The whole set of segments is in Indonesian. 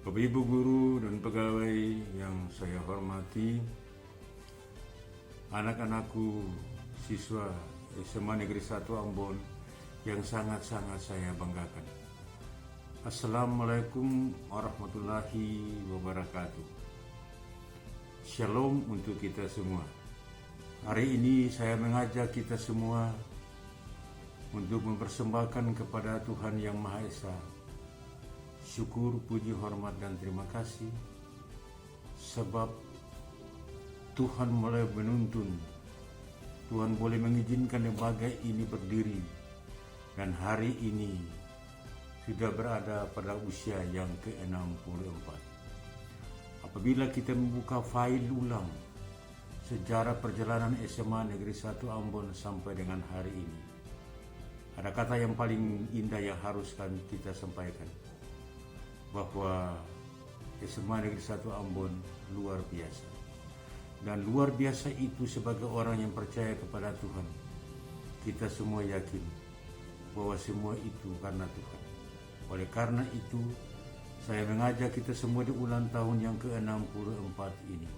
Bapak Ibu guru dan pegawai yang saya hormati, anak-anakku siswa SMA Negeri 1 Ambon yang sangat-sangat saya banggakan. Assalamualaikum warahmatullahi wabarakatuh. Shalom untuk kita semua. Hari ini saya mengajak kita semua untuk mempersembahkan kepada Tuhan Yang Maha Esa syukur, puji, hormat, dan terima kasih sebab Tuhan mulai menuntun, Tuhan boleh mengizinkan lembaga ini berdiri dan hari ini sudah berada pada usia yang ke-64. Apabila kita membuka file ulang sejarah perjalanan SMA Negeri 1 Ambon sampai dengan hari ini, ada kata yang paling indah yang harus kita sampaikan, bahwa SMA Negeri 1 Ambon luar biasa. Dan luar biasa itu sebagai orang yang percaya kepada Tuhan. Kita semua yakin bahwa semua itu karena Tuhan. Oleh karena itu, saya mengajak kita semua di ulang tahun yang ke-64 ini.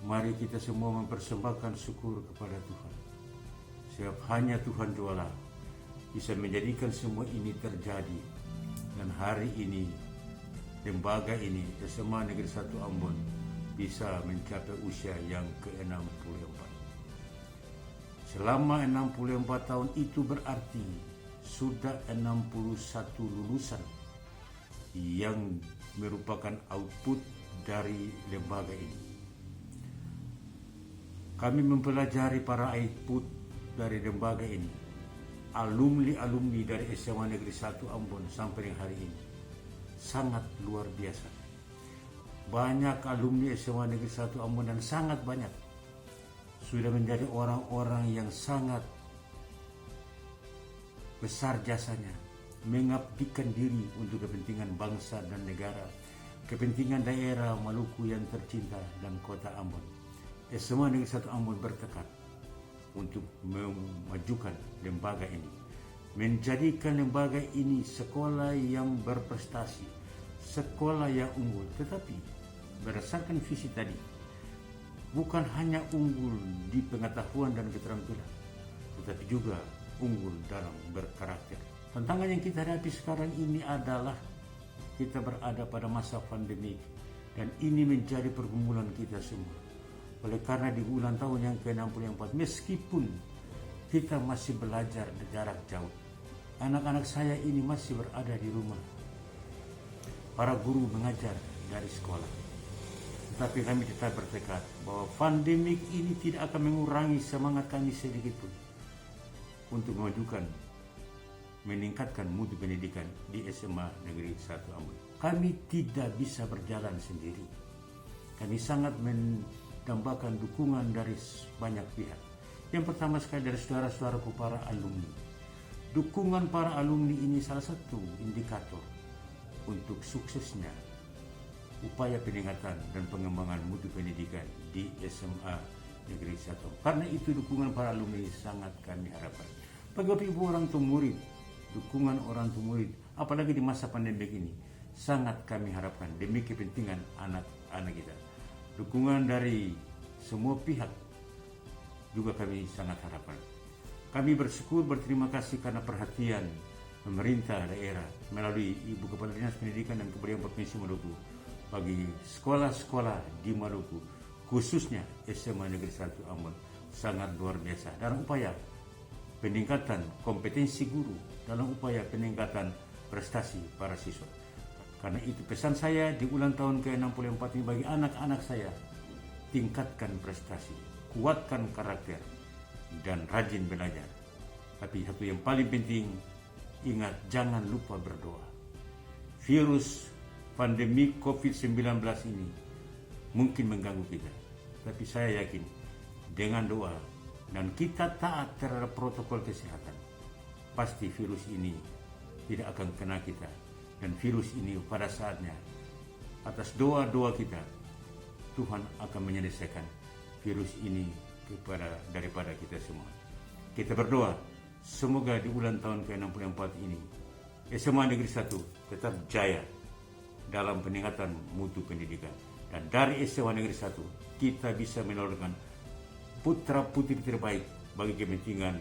Mari kita semua mempersembahkan syukur kepada Tuhan. Sebab hanya Tuhan jualah bisa menjadikan semua ini terjadi. Dan hari ini, lembaga ini, SMA Negeri 1 Ambon, bisa mencapai usia yang ke-64. Selama 64 tahun itu berarti sudah 61 lulusan yang merupakan output dari lembaga ini. Kami mempelajari para output dari lembaga ini, alumni dari SMA Negeri 1 Ambon sampai dengan hari ini sangat luar biasa. Banyak alumni SMA Negeri 1 Ambon dan sangat banyak sudah menjadi orang-orang yang sangat besar jasanya, mengabdikan diri untuk kepentingan bangsa dan negara, kepentingan daerah Maluku yang tercinta dan kota Ambon. SMA Negeri 1 Ambon bertekad untuk memajukan lembaga ini, menjadikan lembaga ini sekolah yang berprestasi, sekolah yang unggul, tetapi berdasarkan visi tadi, bukan hanya unggul di pengetahuan dan keterampilan, tetapi juga unggul dalam berkarakter. Tantangan yang kita hadapi sekarang ini adalah kita berada pada masa pandemi, dan ini menjadi pergumulan kita semua. Oleh karena di ulang tahun yang ke-64, meskipun kita masih belajar jarak jauh, anak-anak saya ini masih berada di rumah. Para guru mengajar dari sekolah. Tetapi kami tetap bertekad bahwa pandemik ini tidak akan mengurangi semangat kami sedikit pun untuk memajukan, meningkatkan mutu pendidikan di SMA Negeri 1 Ambon. Kami tidak bisa berjalan sendiri. Kami sangat mendambakan dukungan dari banyak pihak. Yang pertama sekali dari saudara-saudaraku para alumni. Dukungan para alumni ini salah satu indikator untuk suksesnya upaya peningkatan dan pengembangan mutu pendidikan di SMA Negeri 1. Karena itu dukungan para alumni sangat kami harapkan. Bagi ibu orang tua murid, dukungan orang tua murid, apalagi di masa pandemi ini, sangat kami harapkan demi kepentingan anak-anak kita. Dukungan dari semua pihak juga kami sangat harapkan. Kami bersyukur, berterima kasih karena perhatian pemerintah daerah melalui Ibu Kepala Dinas Pendidikan dan Kebudayaan Provinsi Maluku bagi sekolah-sekolah di Maluku, khususnya SMA Negeri 1 Ambon, sangat luar biasa dalam upaya peningkatan kompetensi guru, dalam upaya peningkatan prestasi para siswa. Karena itu pesan saya di ulang tahun ke-64 ini bagi anak-anak saya, tingkatkan prestasi, kuatkan karakter, dan rajin belajar. Tapi satu yang paling penting, ingat jangan lupa berdoa. Virus pandemi COVID-19 ini mungkin mengganggu kita, tapi saya yakin dengan doa dan kita taat terhadap protokol kesehatan, pasti virus ini tidak akan kena kita. Dan virus ini pada saatnya, atas doa-doa kita, Tuhan akan menyelesaikan virus ini daripada kita semua. Kita berdoa, semoga di ulang tahun ke-64 ini, SMA Negeri 1 tetap jaya, dalam peningkatan mutu pendidikan. Dan dari SMA Negeri 1 kita bisa menelurkan putra-putri terbaik bagi kepentingan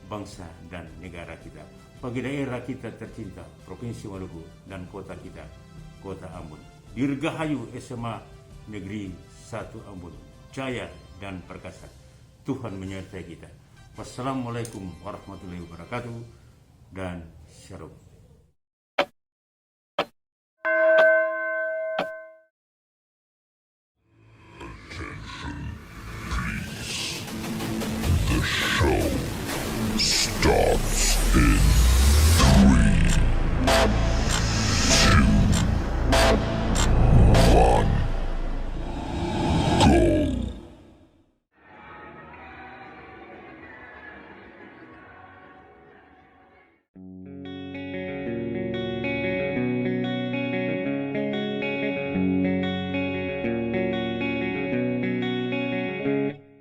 bangsa dan negara kita, bagi daerah kita tercinta, Provinsi Maluku dan kota kita, Kota Ambon. Dirgahayu SMA Negeri 1 Ambon, jaya dan perkasa. Tuhan menyertai kita. Wassalamualaikum warahmatullahi wabarakatuh dan shalom. Starts in 3, 2, 1, go.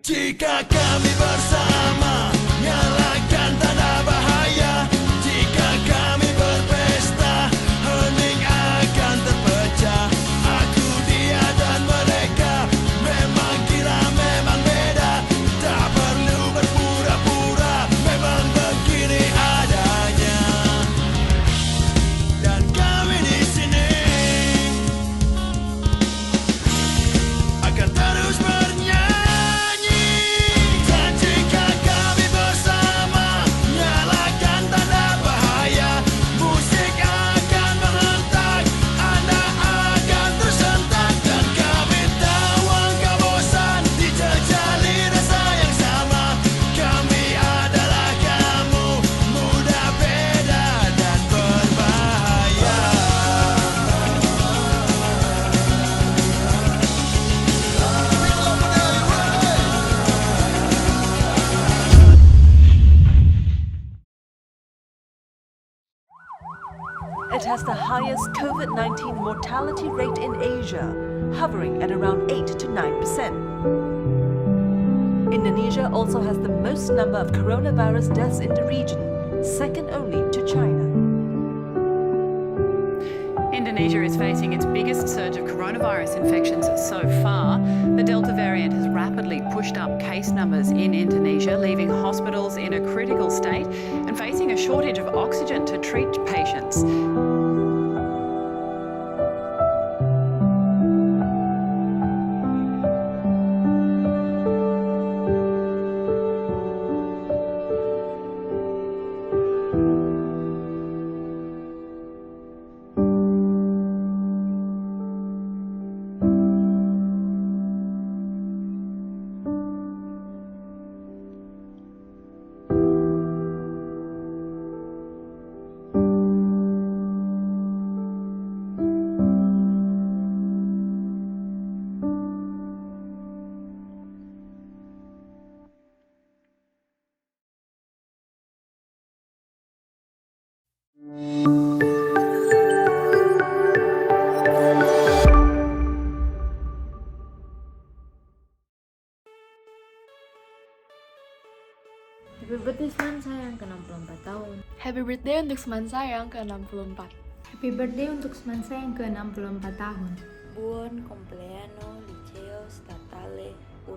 Jika kami bersama nyalakan tanda bahaya, jika kami berpesta hening akan terpecah. Aku, dia dan mereka memang gila, memang beda. Tak perlu berpura-pura, memang begini adanya. Dan kami di sini akan terus bernyanyi. It has the highest COVID-19 mortality rate in Asia, hovering at around 8 to 9%. Indonesia also has the most number of coronavirus deaths in the region, second only to China. Indonesia is facing its biggest surge of coronavirus infections so far. The Delta variant has rapidly pushed up case numbers in Indonesia, leaving hospitals in a critical state and facing a shortage of oxygen to treat patients. Happy birthday Semansa yang ke-64 tahun. Happy birthday untuk Semansa yang ke-64. Happy birthday untuk Semansa yang ke-64 tahun. Buon compleanno Liceo Statale 1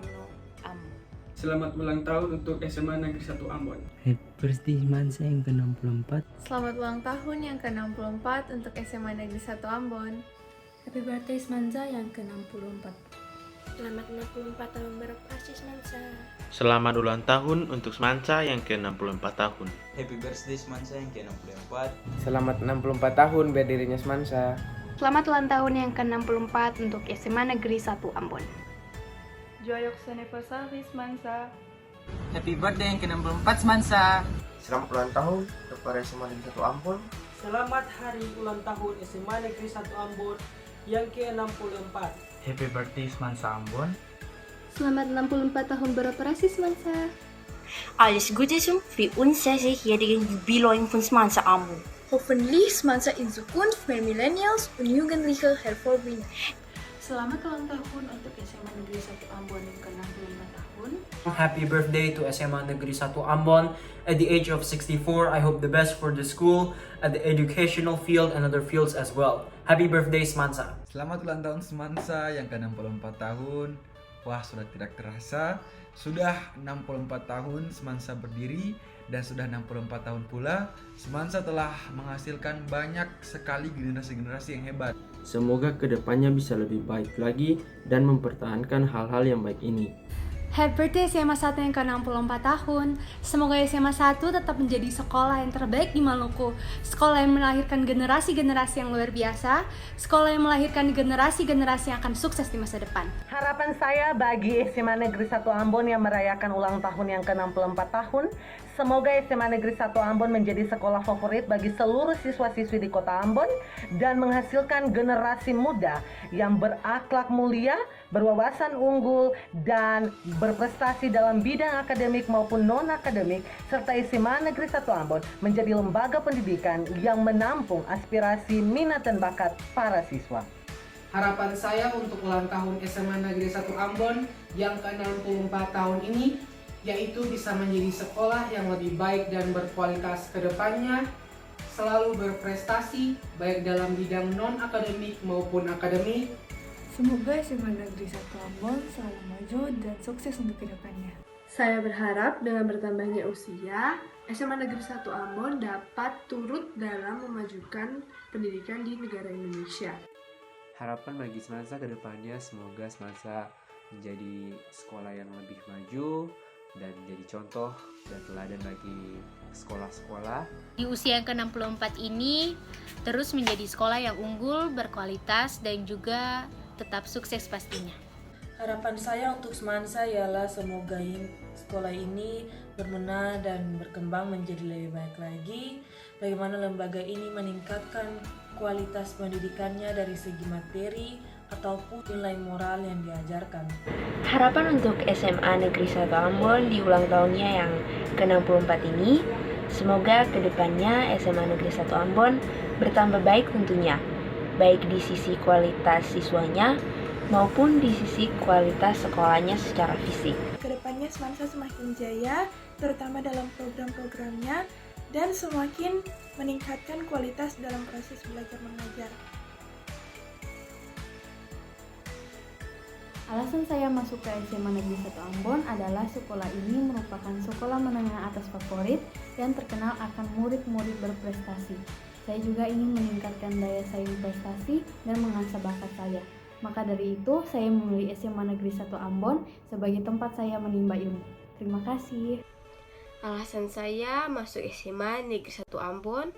Ambon. Selamat ulang tahun untuk SMA Negeri 1 Ambon. Happy birthday Semansa yang ke-64. Selamat ulang tahun yang ke-64 untuk SMA Negeri 1 Ambon. Happy birthday Semansa yang ke-64. Selamat 64 tahun beroperasi Semansa. Selamat ulang tahun untuk Semansa yang ke-64 tahun. Happy birthday Semansa yang ke-64. Selamat 64 tahun berdirinya Semansa. Selamat ulang tahun yang ke-64 untuk SMA Negeri 1 Ambon. Joyeux anniversaire Semansa. Happy birthday yang ke-64 Semansa. Selamat ulang tahun kepada SMA Negeri 1 Ambon. Selamat hari ulang tahun SMA Negeri 1 Ambon yang ke-64. Happy birthday Semansa Ambon. Selamat 64 tahun beroperasi Semansa. Alles Gute zum 64-jährigen Jubiläum von Semansa Ambon. Hoffentlich Semansa in Zukunft mehr Millennials und Jugendliche hervorbringen. Selamat ulang tahun untuk SMA Negeri 1 Ambon yang ke-64 tahun. tahun. Happy birthday to SMA Negeri 1 Ambon. At the age of 64, I hope the best for the school, at the educational field and other fields as well. Happy birthday Semansa. Selamat ulang tahun Semansa yang ke-64 tahun. Wah, sudah tidak terasa. Sudah 64 tahun Semansa berdiri dan sudah 64 tahun pula Semansa telah menghasilkan banyak sekali generasi-generasi yang hebat. Semoga kedepannya bisa lebih baik lagi dan mempertahankan hal-hal yang baik ini. Happy birthday SMA 1 yang ke-64 tahun. Semoga SMA 1 tetap menjadi sekolah yang terbaik di Maluku. Sekolah yang melahirkan generasi-generasi yang luar biasa. Sekolah yang melahirkan generasi-generasi yang akan sukses di masa depan. Harapan saya bagi SMA Negeri 1 Ambon yang merayakan ulang tahun yang ke-64 tahun, semoga SMA Negeri 1 Ambon menjadi sekolah favorit bagi seluruh siswa-siswi di kota Ambon dan menghasilkan generasi muda yang berakhlak mulia, berwawasan unggul, dan berprestasi dalam bidang akademik maupun non-akademik, serta SMA Negeri 1 Ambon menjadi lembaga pendidikan yang menampung aspirasi, minat, dan bakat para siswa. Harapan saya untuk ulang tahun SMA Negeri 1 Ambon yang ke-64 tahun ini yaitu bisa menjadi sekolah yang lebih baik dan berkualitas ke depannya, selalu berprestasi baik dalam bidang non-akademik maupun akademik. Semoga SMA Negeri 1 Ambon selalu maju dan sukses untuk kedepannya. Saya berharap dengan bertambahnya usia, SMA Negeri 1 Ambon dapat turut dalam memajukan pendidikan di negara Indonesia. Harapan bagi Semansa ke depannya, semoga Semansa menjadi sekolah yang lebih maju dan jadi contoh dan teladan bagi sekolah-sekolah. Di usia yang ke-64 ini, terus menjadi sekolah yang unggul, berkualitas, dan juga tetap sukses pastinya. Harapan saya untuk Semansa ialah semoga sekolah ini berbenah dan berkembang menjadi lebih baik lagi. Bagaimana lembaga ini meningkatkan kualitas pendidikannya dari segi materi ataupun nilai moral yang diajarkan. Harapan untuk SMA Negeri 1 Ambon di ulang tahunnya yang ke-64 ini, semoga kedepannya SMA Negeri 1 Ambon bertambah baik tentunya, baik di sisi kualitas siswanya maupun di sisi kualitas sekolahnya secara fisik. Kedepannya Semansa semakin jaya, terutama dalam program-programnya, dan semakin meningkatkan kualitas dalam proses belajar mengajar. Alasan saya masuk ke SMA Negeri 1 Ambon adalah sekolah ini merupakan sekolah menengah atas favorit yang terkenal akan murid-murid berprestasi. Saya juga ingin meningkatkan daya saing prestasi dan mengasah bakat saya. Maka dari itu, saya memilih SMA Negeri 1 Ambon sebagai tempat saya menimba ilmu. Terima kasih. Alasan saya masuk SMA Negeri 1 Ambon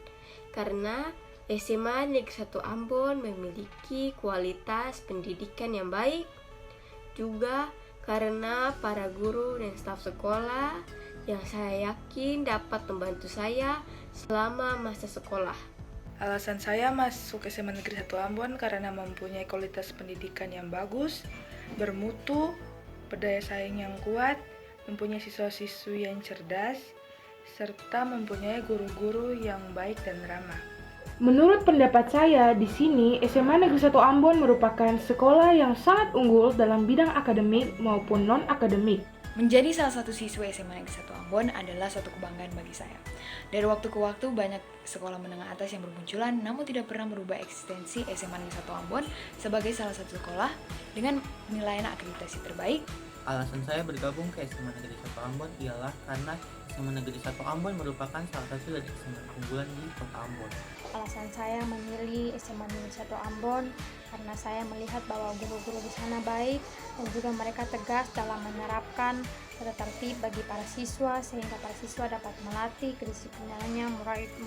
karena SMA Negeri 1 Ambon memiliki kualitas pendidikan yang baik, juga karena para guru dan staf sekolah yang saya yakin dapat membantu saya selama masa sekolah. Alasan saya masuk SMA Negeri 1 Ambon karena mempunyai kualitas pendidikan yang bagus, bermutu, berdaya saing yang kuat, mempunyai siswa-siswi yang cerdas, serta mempunyai guru-guru yang baik dan ramah. Menurut pendapat saya, di sini SMA Negeri 1 Ambon merupakan sekolah yang sangat unggul dalam bidang akademik maupun non-akademik. Menjadi salah satu siswa SMA Negeri 1 Ambon adalah suatu kebanggaan bagi saya. Dari waktu ke waktu banyak sekolah menengah atas yang bermunculan, namun tidak pernah merubah eksistensi SMA Negeri 1 Ambon sebagai salah satu sekolah dengan penilaian akreditasi terbaik. Alasan saya bergabung ke SMA Negeri 1 Ambon ialah karena SMA Negeri 1 Ambon merupakan salah satu dari SMA unggulan di kota Ambon. Alasan saya memilih SMA Negeri 1 Ambon karena saya melihat bahwa guru-guru di sana baik dan juga mereka tegas dalam menerapkan tata tertib bagi para siswa sehingga para siswa dapat melatih kedisiplinannya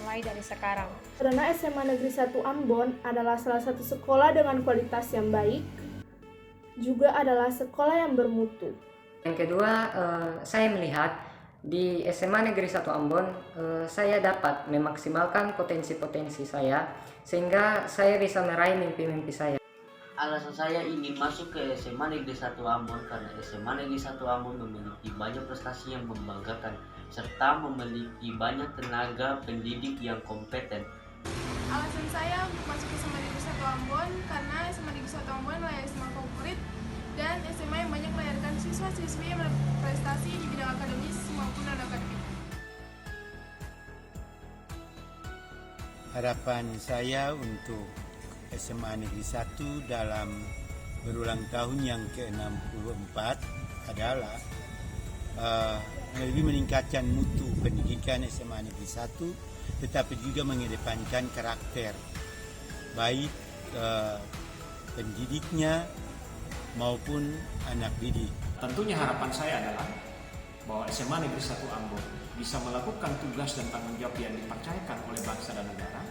mulai dari sekarang. Karena SMA Negeri 1 Ambon adalah salah satu sekolah dengan kualitas yang baik, juga adalah sekolah yang bermutu. Yang kedua, saya melihat di SMA Negeri 1 Ambon, saya dapat memaksimalkan potensi-potensi saya sehingga saya bisa meraih mimpi-mimpi saya. Alasan saya ingin masuk ke SMA Negeri 1 Ambon karena SMA Negeri 1 Ambon memiliki banyak prestasi yang membanggakan serta memiliki banyak tenaga pendidik yang kompeten. Alasan saya untuk masuk ke SMA Negeri 1 Ambon karena SMA Negeri 1 Ambon adalah SMA favorit dan SMA yang banyak melahirkan siswa-siswi yang berprestasi di bidang akademis maupun non-akademik. Harapan saya untuk SMA Negeri 1 dalam berulang tahun yang ke-64 adalah lebih meningkatkan mutu pendidikan SMA Negeri 1, tetapi juga mengedepankan karakter baik pendidiknya maupun anak didik. Tentunya harapan saya adalah bahwa SMA Negeri 1 Ambon bisa melakukan tugas dan tanggung jawab yang dipercayakan oleh bangsa dan negara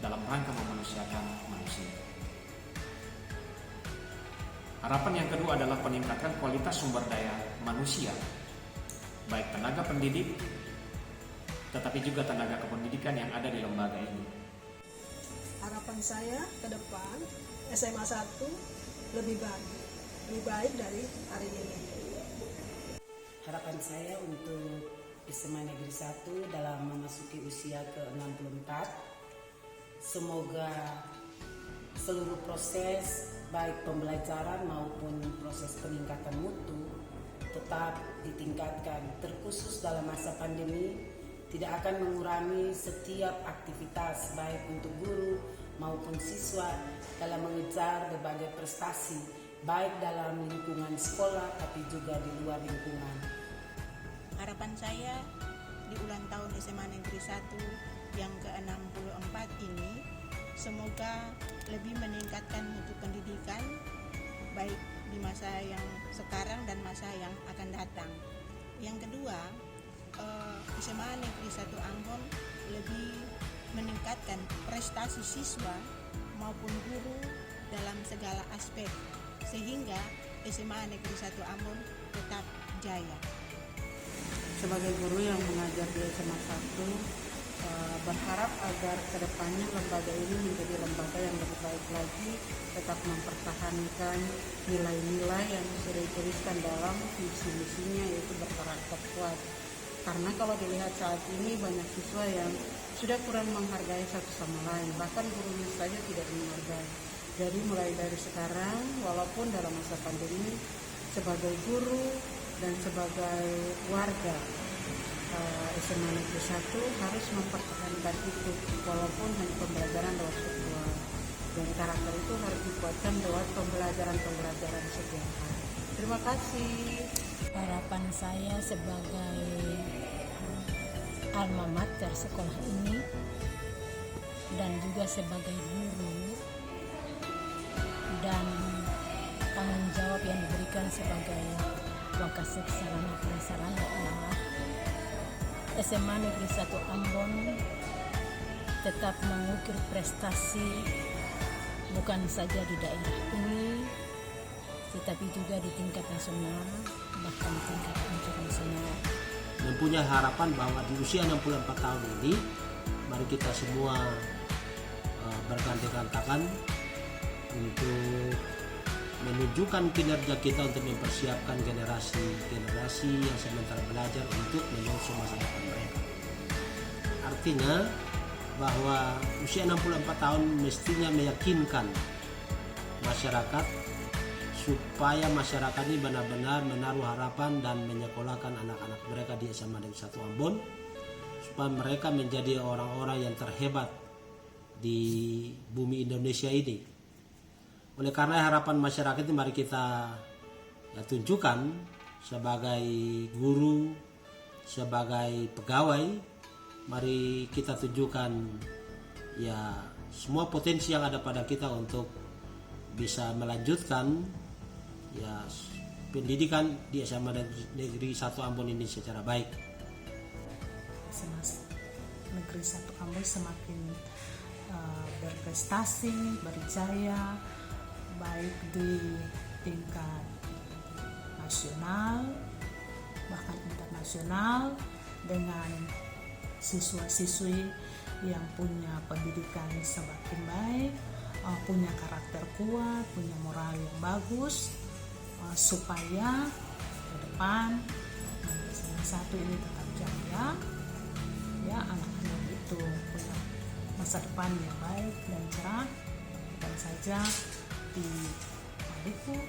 dalam rangka memanusiakan manusia. Harapan yang kedua adalah peningkatan kualitas sumber daya manusia, baik tenaga pendidik, tetapi juga tenaga kependidikan yang ada di lembaga ini. Harapan saya ke depan SMA 1 lebih baik dari hari ini. Harapan saya untuk SMA Negeri 1 dalam memasuki usia ke-64, semoga seluruh proses baik pembelajaran maupun proses peningkatan mutu tetap ditingkatkan, terkhusus dalam masa pandemi tidak akan mengurangi setiap aktivitas baik untuk guru maupun siswa dalam mengejar berbagai prestasi baik dalam lingkungan sekolah tapi juga di luar lingkungan. Harapan saya di ulang tahun SMA Negeri 1 yang ke-64 ini semoga lebih meningkatkan mutu pendidikan baik di masa yang sekarang dan masa yang akan datang. Yang kedua, SMA Negeri 1 Ambon lebih meningkatkan prestasi siswa maupun guru dalam segala aspek sehingga SMA Negeri 1 Ambon tetap jaya. Sebagai guru yang mengajar di SMA 1, berharap agar kedepannya lembaga ini menjadi lembaga yang lebih baik lagi, tetap mempertahankan nilai-nilai yang sudah dituliskan dalam visi-misinya, yaitu berkarakter kuat. Karena kalau dilihat saat ini banyak siswa yang sudah kurang menghargai satu sama lain, bahkan gurunya saja tidak menghargai. Jadi mulai dari sekarang, walaupun dalam masa pandemi, sebagai guru dan sebagai warga SMA Negeri 1 harus mempertahankan itu, walaupun hanya pembelajaran lewat virtual. Dan karakter itu harus dikuatkan lewat pembelajaran setiap hari. Terima kasih. Harapan saya sebagai alma mater sekolah ini dan juga sebagai guru dan tanggung jawab yang diberikan sebagai Wakasek Sarana Prasarana ialah SMA Negeri 1 Ambon tetap mengukir prestasi bukan saja di daerah ini tetapi juga di tingkat nasional bahkan tingkat internasional. Mempunyai harapan bahwa di usia 64 tahun ini mari kita semua bergandengan tangan untuk menunjukkan kinerja kita untuk mempersiapkan generasi yang sementara belajar untuk menyusun masa depan mereka. Artinya bahwa usia 64 tahun mestinya meyakinkan masyarakat supaya masyarakat ini benar-benar menaruh harapan dan menyekolahkan anak-anak mereka di SMA Negeri 1 Ambon supaya mereka menjadi orang-orang yang terhebat di bumi Indonesia ini. Oleh karena harapan masyarakat ini mari kita tunjukkan sebagai guru, sebagai pegawai, mari kita tunjukkan ya semua potensi yang ada pada kita untuk bisa melanjutkan ya pendidikan di SMA Negeri 1 Ambon ini secara baik. SMA Negeri 1 Ambon semakin berprestasi, berjaya baik di tingkat nasional bahkan internasional dengan siswa-siswi yang punya pendidikan semakin baik, punya karakter kuat, punya moral yang bagus, supaya ke depan SMA 1 ini tetap jaya, ya anak-anak itu punya masa depan yang baik dan cerah, bukan saja di Maluku,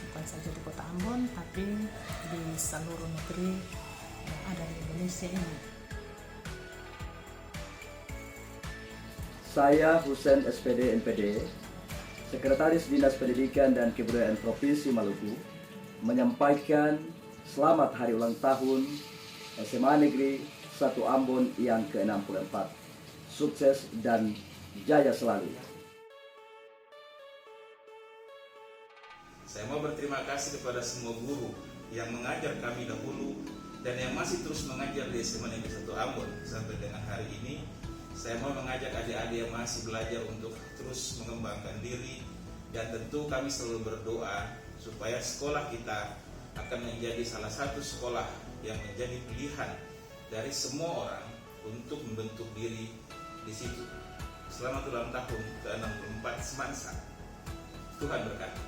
bukan saja di Kota Ambon, tapi di seluruh negeri yang ada di Indonesia ini. Saya Husen SPD NPD, Sekretaris Dinas Pendidikan dan Kebudayaan Provinsi Maluku, menyampaikan selamat hari ulang tahun SMA Negeri 1 Ambon yang ke-64. Sukses dan jaya selalu. Saya mau berterima kasih kepada semua guru yang mengajar kami dahulu dan yang masih terus mengajar di SMA Negeri 1 Ambon sampai dengan hari ini. Saya mau mengajak adik-adik yang masih belajar untuk terus mengembangkan diri, dan tentu kami selalu berdoa supaya sekolah kita akan menjadi salah satu sekolah yang menjadi pilihan dari semua orang untuk membentuk diri di situ. Selamat ulang tahun ke-64 Semansa. Tuhan berkati.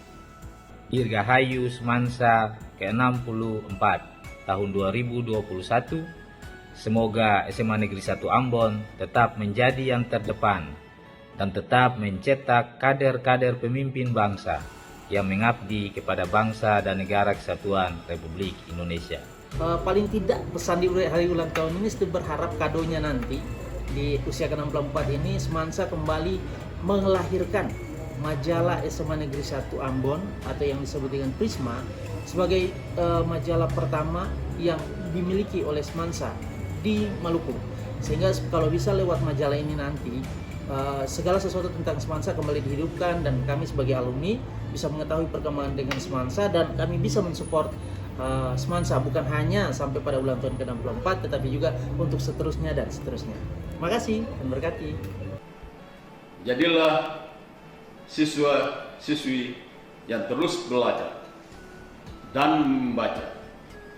Dirgahayu Semansa ke-64 tahun 2021. Semoga SMA Negeri 1 Ambon tetap menjadi yang terdepan dan tetap mencetak kader-kader pemimpin bangsa yang mengabdi kepada bangsa dan negara kesatuan Republik Indonesia. Paling tidak pesan di hari ulang tahun ini berharap kadonya nanti di usia ke-64 ini Semansa kembali melahirkan majalah SMA Negeri 1 Ambon atau yang disebut dengan Prisma sebagai majalah pertama yang dimiliki oleh Semansa di Maluku, sehingga kalau bisa lewat majalah ini nanti segala sesuatu tentang Semansa kembali dihidupkan dan kami sebagai alumni bisa mengetahui perkembangan dengan Semansa dan kami bisa mensupport Semansa bukan hanya sampai pada ulang tahun ke-64 tetapi juga untuk seterusnya dan seterusnya. Terima kasih dan berkati. Jadilah siswa-siswi yang terus belajar dan membaca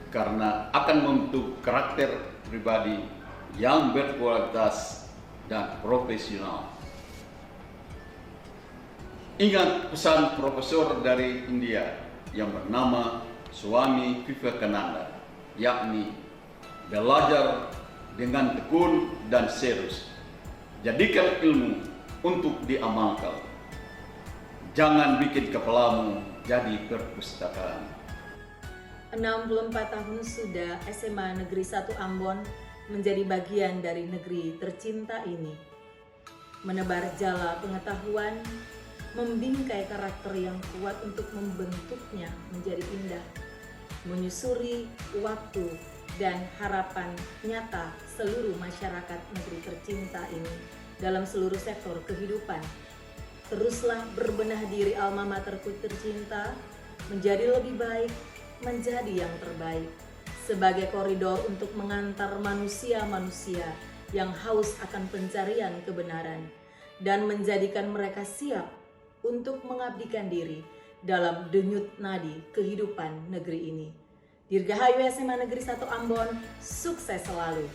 karena akan membentuk karakter pribadi yang berkualitas dan profesional. Ingat pesan profesor dari India yang bernama Swami Vivekananda, yakni belajar dengan tekun dan serius. Jadikan ilmu untuk diamalkan. Jangan bikin kepalamu jadi perpustakaan. 64 tahun sudah SMA Negeri 1 Ambon menjadi bagian dari negeri tercinta ini. Menebar jala pengetahuan, membingkai karakter yang kuat untuk membentuknya menjadi indah, menyusuri waktu dan harapan nyata seluruh masyarakat negeri tercinta ini dalam seluruh sektor kehidupan. Teruslah berbenah diri alma materku tercinta, menjadi lebih baik, menjadi yang terbaik, sebagai koridor untuk mengantar manusia-manusia yang haus akan pencarian kebenaran, dan menjadikan mereka siap untuk mengabdikan diri dalam denyut nadi kehidupan negeri ini. Dirgahayu SMA Negeri 1 Ambon, sukses selalu.